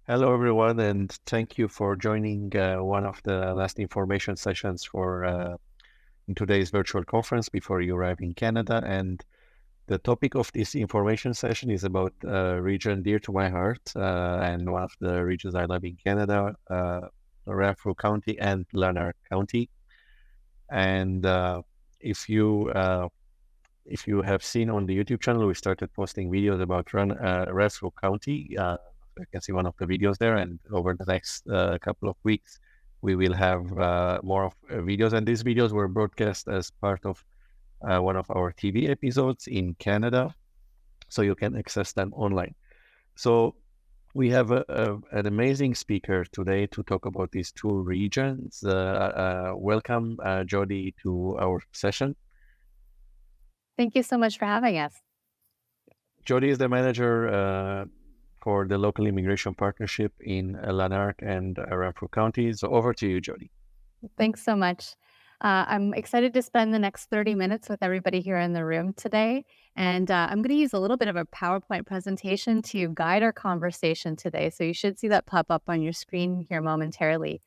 Hello, everyone, and thank you for joining one of the last information sessions for in today's virtual conference before you arrive in Canada. And the topic of this information session is about a region dear to my heart and one of the regions I love in Canada, Renfrew County and Lanark County. And if you have seen on the YouTube channel, we started posting videos about Renfrew County. You can see one of the videos there, and over the next couple of weeks, we will have more of videos. And these videos were broadcast as part of one of our TV episodes in Canada, so you can access them online. So we have an amazing speaker today to talk about these two regions. Welcome, Jody, to our session. Thank you so much for having us. Jody is the manager for the local immigration partnership in Lanark and Renfrew Counties. So over to you, Jody. Thanks so much. I'm excited to spend the next 30 minutes with everybody here in the room today. And I'm going to use a little bit of a PowerPoint presentation to guide our conversation today. So you should see that pop up on your screen here momentarily.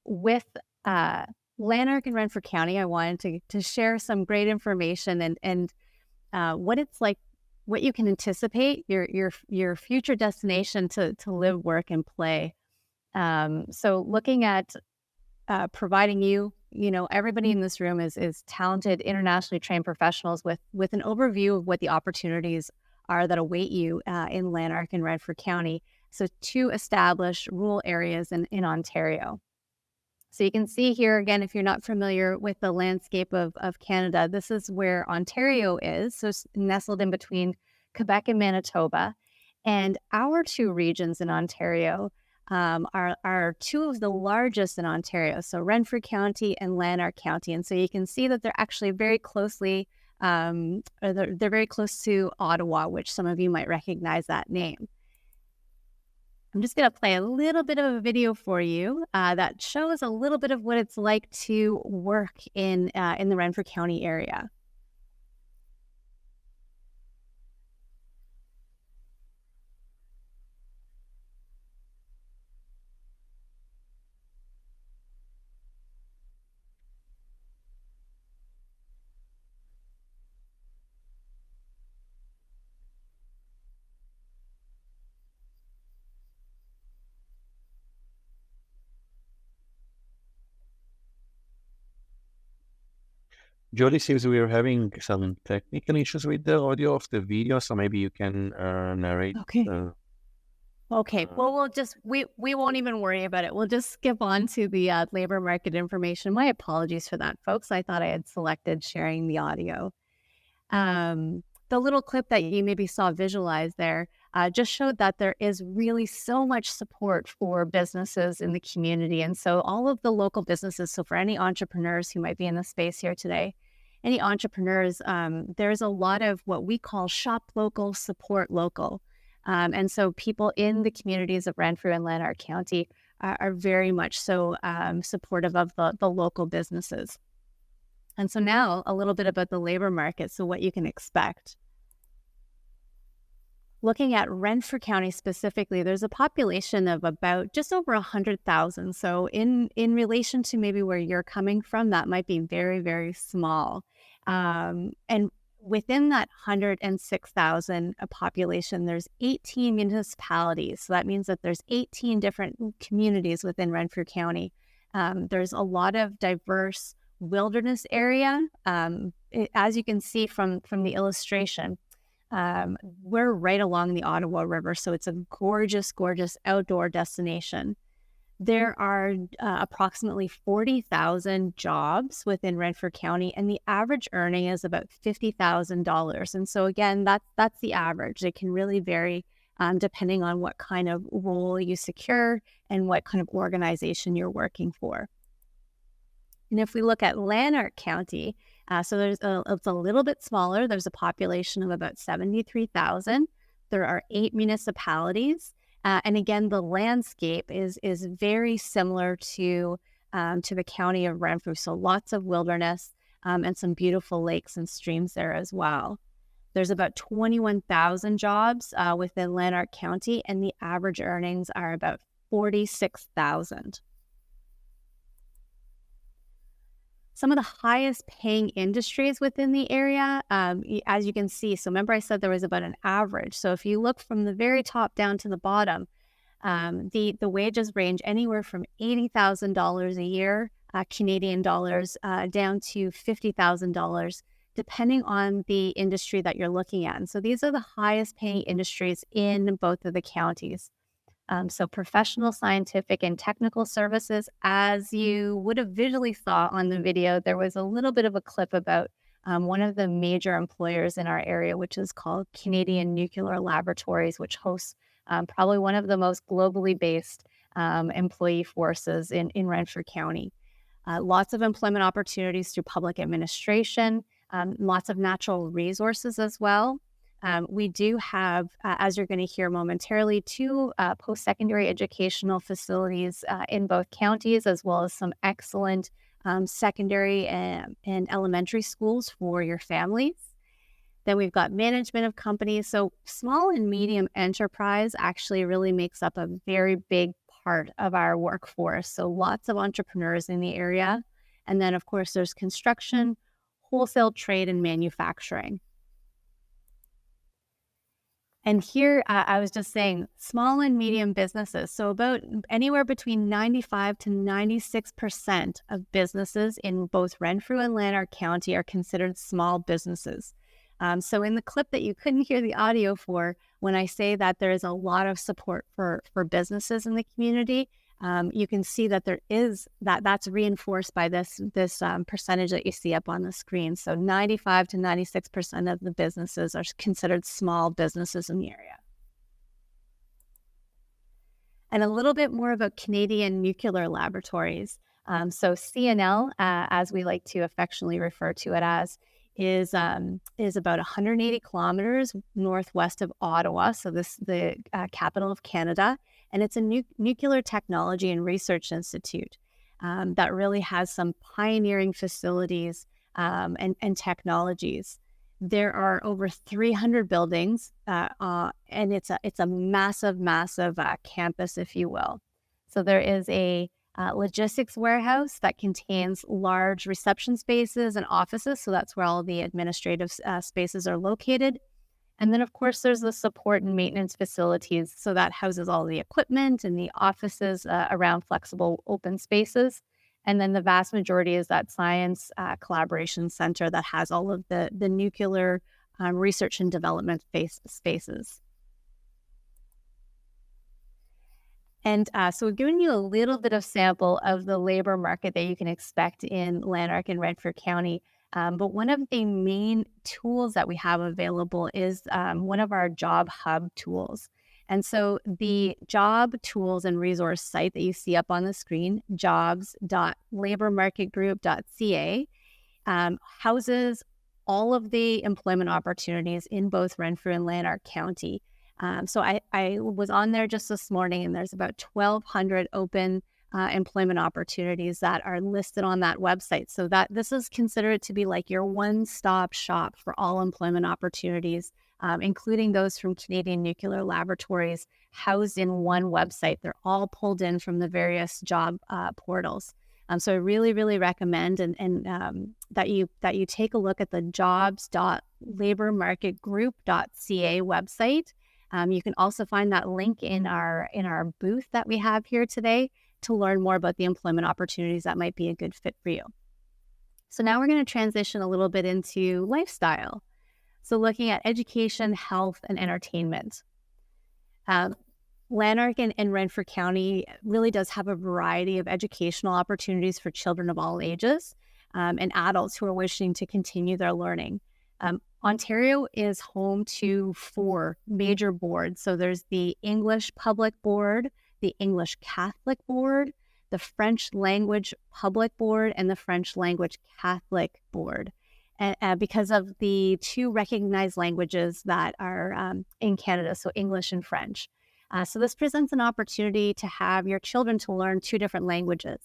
With Lanark and Renfrew County, I wanted to share some great information and what it's like, what you can anticipate your future destination to live, work, and play. So looking at providing everybody in this room is talented, internationally trained professionals with an overview of what the opportunities are that await you in Lanark and Renfrew County. So two established rural areas in Ontario. So you can see here, again, if you're not familiar with the landscape of Canada, this is where Ontario is, so it's nestled in between Quebec and Manitoba. And our two regions in Ontario are two of the largest in Ontario, so Renfrew County and Lanark County. And so you can see that they're actually very closely, they're very close to Ottawa, which some of you might recognize that name. I'm just going to play a little bit of a video for you that shows a little bit of what it's like to work in the Renfrew County area. Jody, seems we are having some technical issues with the audio of the video, so maybe you can narrate. Okay. Well, we won't even worry about it. We'll just skip on to the labor market information. My apologies for that, folks. I thought I had selected sharing the audio. The little clip that you maybe saw visualized there just showed that there is really so much support for businesses in the community. And so all of the local businesses, so for any entrepreneurs who might be in the space here today, any entrepreneurs, there's a lot of what we call shop local, support local. And so people in the communities of Renfrew and Lanark County are very much so supportive of the local businesses. And so now a little bit about the labor market, so what you can expect. Looking at Renfrew County specifically, there's a population of about just over 100,000. So in relation to maybe where you're coming from, that might be very, very small. And within that 106,000 population, there's 18 municipalities. So that means that there's 18 different communities within Renfrew County. There's a lot of diverse wilderness area. As you can see from the illustration, we're right along the Ottawa River, so it's a gorgeous, gorgeous outdoor destination. There are approximately 40,000 jobs within Renfrew County, and the average earning is about $50,000. And so again, that's the average. It can really vary depending on what kind of role you secure and what kind of organization you're working for. And if we look at Lanark County, so it's a little bit smaller. There's a population of about 73,000. There are 8 municipalities. And again, the landscape is very similar to the county of Renfrew. So lots of wilderness and some beautiful lakes and streams there as well. There's about 21,000 jobs within Lanark County, and the average earnings are about 46,000. Some of the highest paying industries within the area, as you can see, so remember I said there was about an average. So if you look from the very top down to the bottom, the wages range anywhere from $80,000 a year, Canadian dollars, down to $50,000, depending on the industry that you're looking at. And so these are the highest paying industries in both of the counties. So professional, scientific, and technical services, as you would have visually saw on the video, there was a little bit of a clip about one of the major employers in our area, which is called Canadian Nuclear Laboratories, which hosts probably one of the most globally based employee forces in Renfrew County. Lots of employment opportunities through public administration, lots of natural resources as well. We do have, as you're going to hear momentarily, two post-secondary educational facilities in both counties, as well as some excellent secondary and elementary schools for your families. Then we've got management of companies. So small and medium enterprise actually really makes up a very big part of our workforce. So lots of entrepreneurs in the area. And then, of course, there's construction, wholesale trade, and manufacturing. And here, I was just saying, small and medium businesses. So about anywhere between 95 to 96% of businesses in both Renfrew and Lanark County are considered small businesses. So in the clip that you couldn't hear the audio for, when I say that there is a lot of support for businesses in the community, you can see that there is that's reinforced by this percentage that you see up on the screen. So 95 to 96% of the businesses are considered small businesses in the area. And a little bit more about Canadian Nuclear Laboratories. So CNL, as we like to affectionately refer to it as, is about 180 kilometers northwest of Ottawa. So this the capital of Canada. And it's a nuclear technology and research institute that really has some pioneering facilities and technologies. There are over 300 buildings, and it's a massive campus, if you will. So there is a logistics warehouse that contains large reception spaces and offices. So that's where all the administrative spaces are located. And then, of course, there's the support and maintenance facilities. So that houses all the equipment and the offices around flexible open spaces. And then the vast majority is that science collaboration center that has all of the nuclear research and development spaces. And so we're giving you a little bit of sample of the labor market that you can expect in Lanark and Renfrew County. But one of the main tools that we have available is one of our job hub tools. And so the job tools and resource site that you see up on the screen, jobs.labormarketgroup.ca, houses all of the employment opportunities in both Renfrew and Lanark County. So I was on there just this morning, and there's about 1,200 open employment opportunities that are listed on that website. So that this is considered to be like your one-stop shop for all employment opportunities, including those from Canadian Nuclear Laboratories, housed in one website. They're all pulled in from the various job portals. So I really, really recommend that you take a look at the jobs.labormarketgroup.ca website. You can also find that link in our booth that we have here today to learn more about the employment opportunities that might be a good fit for you. So now we're going to transition a little bit into lifestyle. So looking at education, health, and entertainment. Lanark and Renfrew County really does have a variety of educational opportunities for children of all ages and adults who are wishing to continue their learning. Ontario is home to 4 major boards. So there's the English Public Board, the English Catholic Board, the French Language Public Board, and the French Language Catholic Board. And because of the 2 recognized languages that are in Canada, so English and French. So this presents an opportunity to have your children to learn 2 different languages.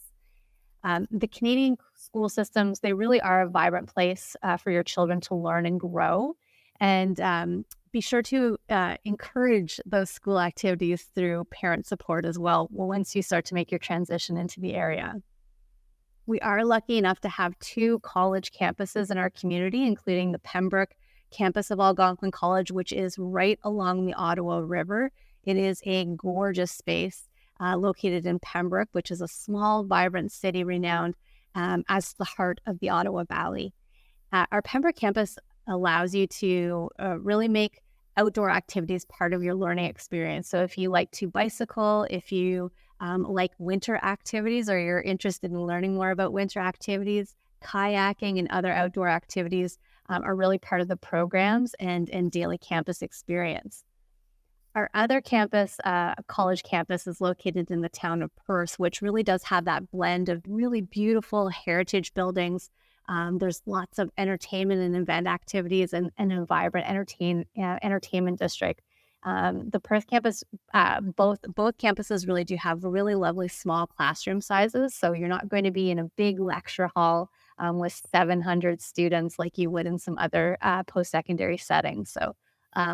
The Canadian school systems, they really are a vibrant place for your children to learn and grow. And be sure to encourage those school activities through parent support as well once you start to make your transition into the area. We are lucky enough to have 2 college campuses in our community, including the Pembroke campus of Algonquin College, which is right along the Ottawa River. It is a gorgeous space located in Pembroke, which is a small, vibrant city renowned as the heart of the Ottawa Valley. Our Pembroke campus allows you to really make outdoor activities part of your learning experience. So if you like to bicycle, if you like winter activities or you're interested in learning more about winter activities, kayaking and other outdoor activities are really part of the programs and daily campus experience. Our other campus, college campus, is located in the town of Perth, which really does have that blend of really beautiful heritage buildings. There's lots of entertainment and event activities and a vibrant entertainment district. The Perth campus, both campuses really do have really lovely small classroom sizes. So you're not going to be in a big lecture hall with 700 students like you would in some other post-secondary settings. So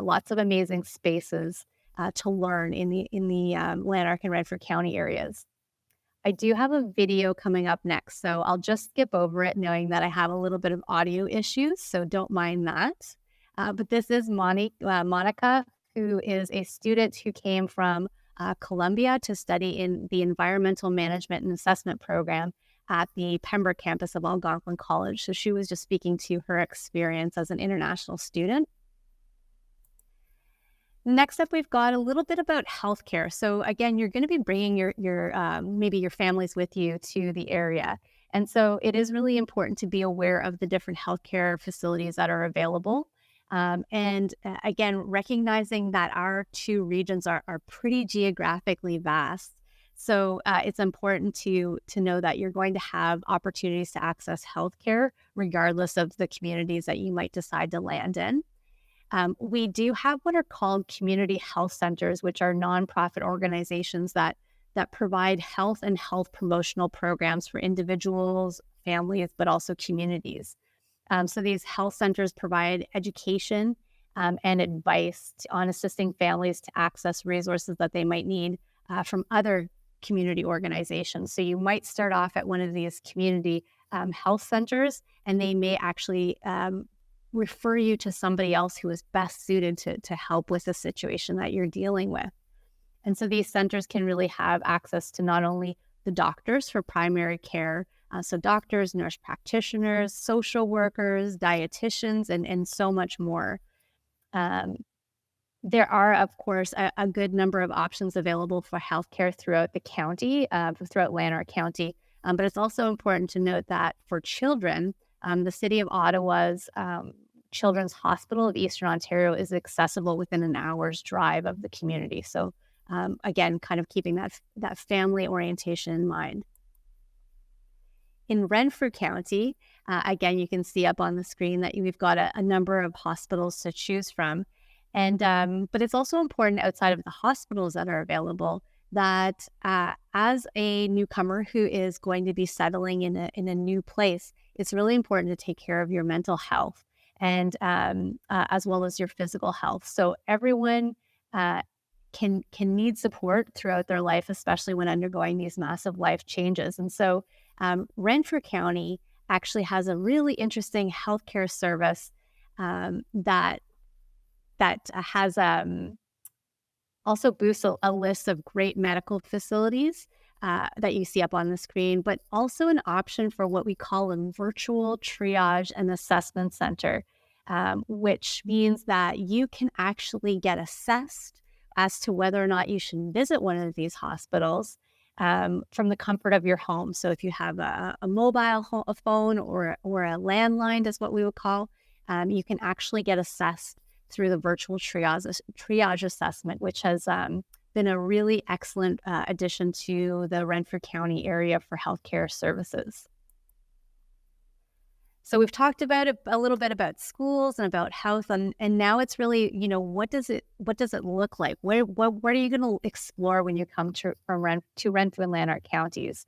lots of amazing spaces to learn in the Lanark and Renfrew County areas. I do have a video coming up next, so I'll just skip over it knowing that I have a little bit of audio issues, so don't mind that. But this is Monica, who is a student who came from Columbia to study in the Environmental Management and Assessment program at the Pembroke campus of Algonquin College. So she was just speaking to her experience as an international student. Next up, we've got a little bit about healthcare. So again, you're going to be bringing your maybe your families with you to the area. And so it is really important to be aware of the different healthcare facilities that are available. Again, recognizing that our 2 regions are pretty geographically vast. So it's important to know that you're going to have opportunities to access healthcare regardless of the communities that you might decide to land in. We do have what are called community health centers, which are nonprofit organizations that provide health and health promotional programs for individuals, families, but also communities. So these health centers provide education and advice on assisting families to access resources that they might need from other community organizations. So you might start off at one of these community health centers, and they may actually refer you to somebody else who is best suited to help with the situation that you're dealing with. And so these centers can really have access to not only the doctors for primary care, so doctors, nurse practitioners, social workers, dietitians, and so much more. There are, of course, a good number of options available for healthcare throughout the county, throughout Lanark County. But it's also important to note that for children, the City of Ottawa's Children's Hospital of Eastern Ontario is accessible within an hour's drive of the community. So again, kind of keeping that family orientation in mind. In Renfrew County, again, you can see up on the screen that we've got a number of hospitals to choose from. But it's also important outside of the hospitals that are available that as a newcomer who is going to be settling in a new place, it's really important to take care of your mental health and as well as your physical health. So everyone can need support throughout their life, especially when undergoing these massive life changes. And so Renfrew County actually has a really interesting healthcare service that has also boosts a list of great medical facilities that you see up on the screen, but also an option for what we call a virtual triage and assessment center, which means that you can actually get assessed as to whether or not you should visit one of these hospitals from the comfort of your home. So if you have a mobile phone or a landline, is what we would call, you can actually get assessed through the virtual triage assessment, which has been a really excellent addition to the Renfrew County area for healthcare services. So we've talked about a little bit about schools and about health, and now it's really, what does it look like? What are you going to explore when you come to Renfrew and Lanark counties?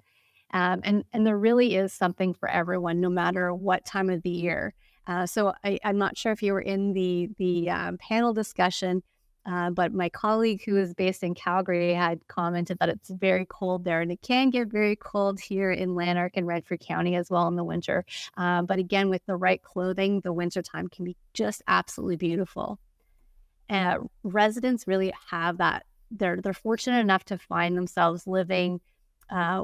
And there really is something for everyone, no matter what time of the year. I'm not sure if you were in the panel discussion, but my colleague who is based in Calgary had commented that it's very cold there, and it can get very cold here in Lanark and Renfrew County as well in the winter. But again, with the right clothing, the wintertime can be just absolutely beautiful. Residents really have that. They're fortunate enough to find themselves living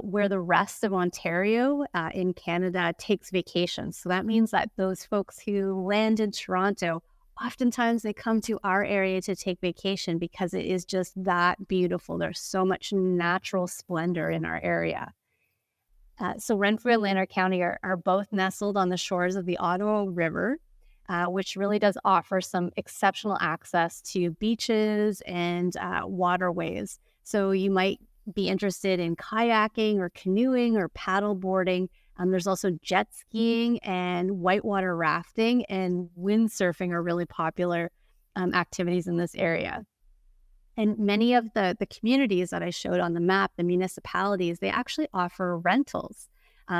where the rest of Ontario in Canada takes vacations. So that means that those folks who land in Toronto, oftentimes they come to our area to take vacation because it is just that beautiful. There's so much natural splendor in our area. So Renfrew and Lanark County are both nestled on the shores of the Ottawa River, which really does offer some exceptional access to beaches and waterways. So you might be interested in kayaking or canoeing or paddle boarding. There's also jet skiing and whitewater rafting and windsurfing are really popular activities in this area. And many of the communities that I showed on the map, the municipalities, they actually offer rentals.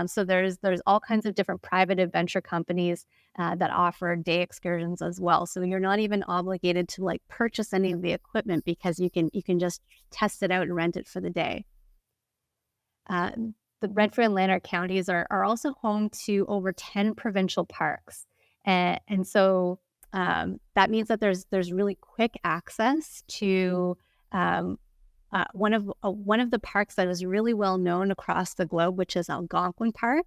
So there's all kinds of different private adventure companies that offer day excursions as well. So you're not even obligated to like purchase any of the equipment because you can just test it out and rent it for the day. The Renfrew and Lanark counties are also home to over 10 provincial parks, and so that means that there's really quick access to one of the parks that is really well known across the globe, which is Algonquin Park.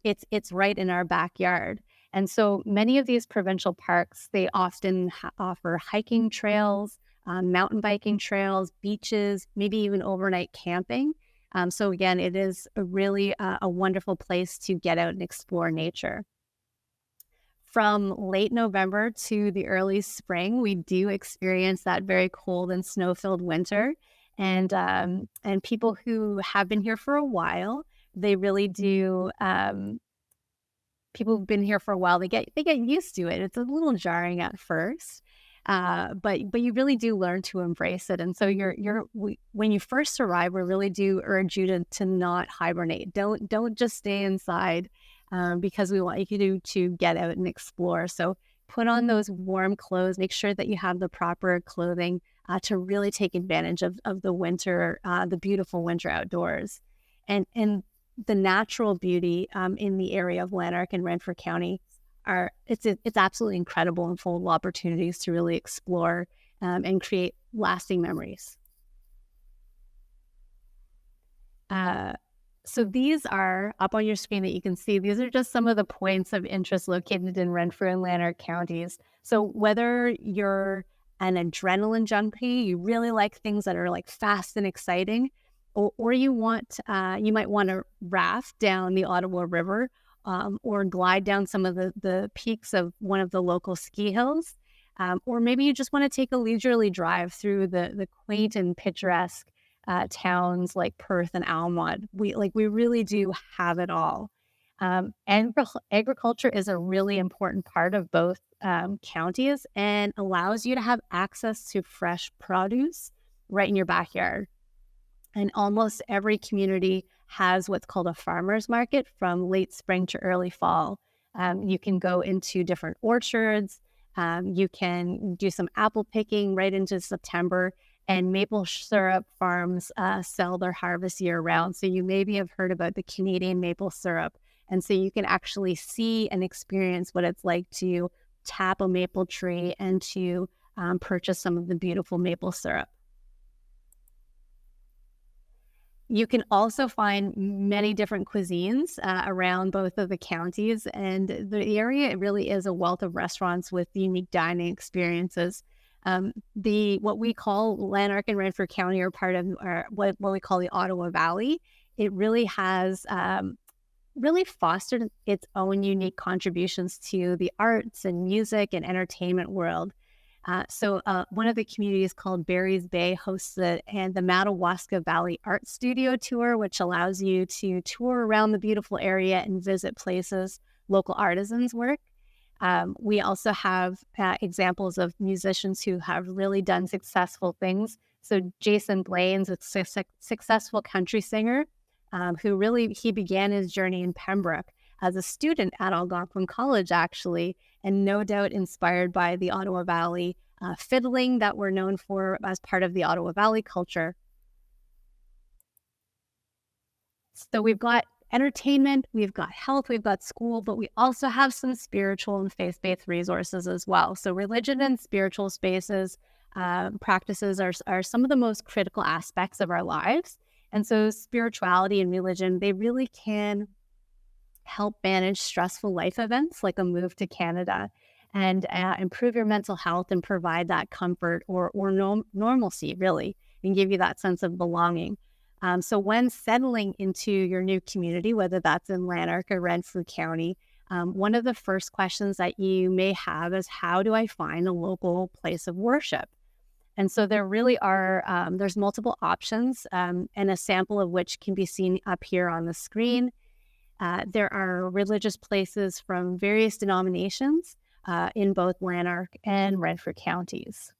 It's right in our backyard, and so many of these provincial parks they often offer hiking trails, mountain biking trails, beaches, maybe even overnight camping. So again, it is a really a wonderful place to get out and explore nature. From late November to the early spring, we do experience that very cold and snow-filled winter. And people who have been here for a while, they really do. People who've been here for a while, they get used to it. It's a little jarring at first, but you really do learn to embrace it. And so when you first arrive, we really do urge you to not hibernate. Don't just stay inside. Because we want you to get out and explore. So put on those warm clothes, make sure that you have the proper clothing to really take advantage of the winter, the beautiful winter outdoors. And the natural beauty in the area of Lanark and Renfrew County it's absolutely incredible and full of opportunities to really explore and create lasting memories. So these are up on your screen that you can see. These are just some of the points of interest located in Renfrew and Lanark counties. So whether you're an adrenaline junkie, you really like things that are like fast and exciting, or you might want to raft down the Ottawa River or glide down some of the peaks of one of the local ski hills, or maybe you just want to take a leisurely drive through the quaint and picturesque towns like Perth and Almont. We really do have it all. And agriculture is a really important part of both counties and allows you to have access to fresh produce right in your backyard. And almost every community has what's called a farmer's market from late spring to early fall. You can go into different orchards. You can do some apple picking right into September. And maple syrup farms sell their harvest year-round. So you maybe have heard about the Canadian maple syrup. And so you can actually see and experience what it's like to tap a maple tree and to purchase some of the beautiful maple syrup. You can also find many different cuisines around both of the counties. And the area, it really is a wealth of restaurants with unique dining experiences. What we call Lanark and Renfrew County are part of what we call the Ottawa Valley. It really has really fostered its own unique contributions to the arts and music and entertainment world. So one of the communities called Barry's Bay hosts the Madawaska Valley Art Studio Tour, which allows you to tour around the beautiful area and visit places local artisans work. We also have examples of musicians who have really done successful things. So Jason Blaine's a successful country singer who he began his journey in Pembroke as a student at Algonquin College, actually, and no doubt inspired by the Ottawa Valley fiddling that we're known for as part of the Ottawa Valley culture. So we've got entertainment, we've got health, we've got school, but we also have some spiritual and faith-based resources as well. So religion and spiritual spaces, practices are some of the most critical aspects of our lives. And so spirituality and religion, they really can help manage stressful life events like a move to Canada and improve your mental health and provide that comfort or normalcy, really, and give you that sense of belonging. So when settling into your new community, whether that's in Lanark or Renfrew County, one of the first questions that you may have is, how do I find a local place of worship? And so there really are, there's multiple options, and a sample of which can be seen up here on the screen. There are religious places from various denominations in both Lanark and Renfrew counties.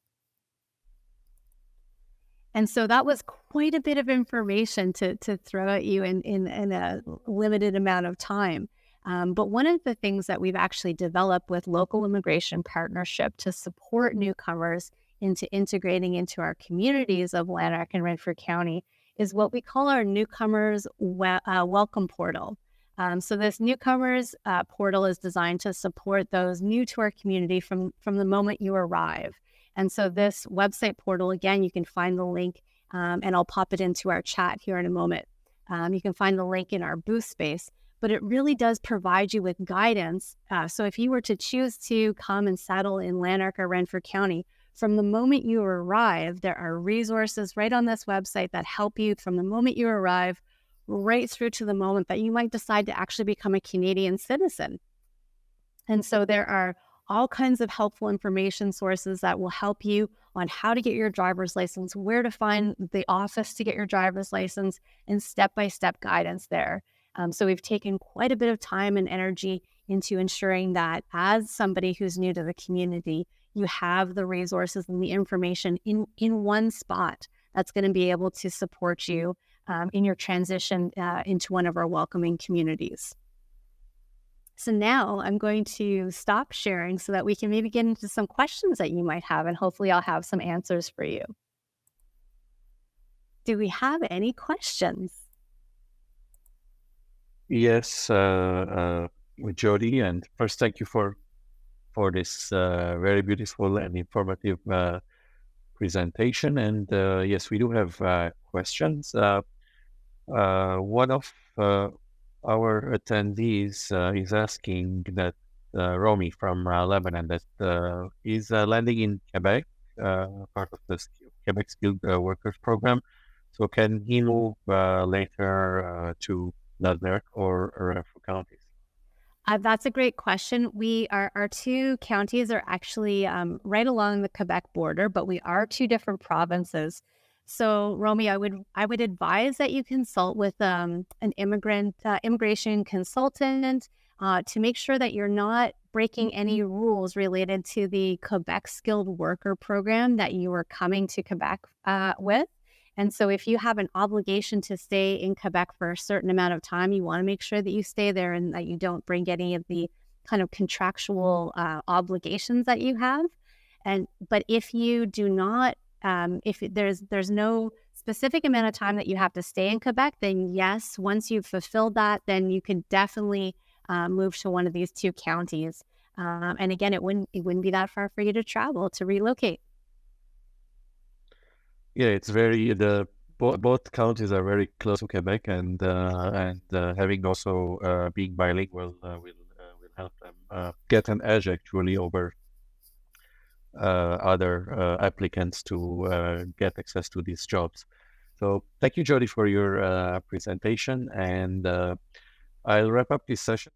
And so that was quite a bit of information to throw at you in a limited amount of time. But one of the things that we've actually developed with local immigration partnership to support newcomers into integrating into our communities of Lanark and Renfrew County is what we call our newcomers welcome portal. So this newcomers portal is designed to support those new to our community from the moment you arrive. And so this website portal, again, you can find the link, and I'll pop it into our chat here in a moment. You can find the link in our booth space, but it really does provide you with guidance. So if you were to choose to come and settle in Lanark or Renfrew County, from the moment you arrive, there are resources right on this website that help you from the moment you arrive right through to the moment that you might decide to actually become a Canadian citizen. And so there are all kinds of helpful information sources that will help you on how to get your driver's license, where to find the office to get your driver's license, and step-by-step guidance there. So we've taken quite a bit of time and energy into ensuring that as somebody who's new to the community, you have the resources and the information in one spot that's going to be able to support you in your transition into one of our welcoming communities. So now I'm going to stop sharing so that we can maybe get into some questions that you might have, and hopefully I'll have some answers for you. Do we have any questions? Yes, Jody, and first, thank you for this very beautiful and informative presentation. And yes, we do have questions. One of our attendees is asking that Romy from Lebanon that is landing in Quebec, part of the Quebec Skilled Workers Program. So can he move later to Lanark or Renfrew counties? That's a great question. Our two counties are actually right along the Quebec border, but we are two different provinces. So, Romy, I would advise that you consult with an immigration consultant to make sure that you're not breaking any rules related to the Quebec Skilled Worker Program that you are coming to Quebec with. And so if you have an obligation to stay in Quebec for a certain amount of time, you want to make sure that you stay there and that you don't bring any of the kind of contractual obligations that you have. But if you do not, if there's no specific amount of time that you have to stay in Quebec, then yes, once you've fulfilled that, then you can definitely move to one of these two counties. And again, it wouldn't be that far for you to travel to relocate. Yeah, it's very both counties are very close to Quebec, and having also being bilingual will help them get an edge actually over other applicants to get access to these jobs. So thank you, Jody, for your presentation, and I'll wrap up this session.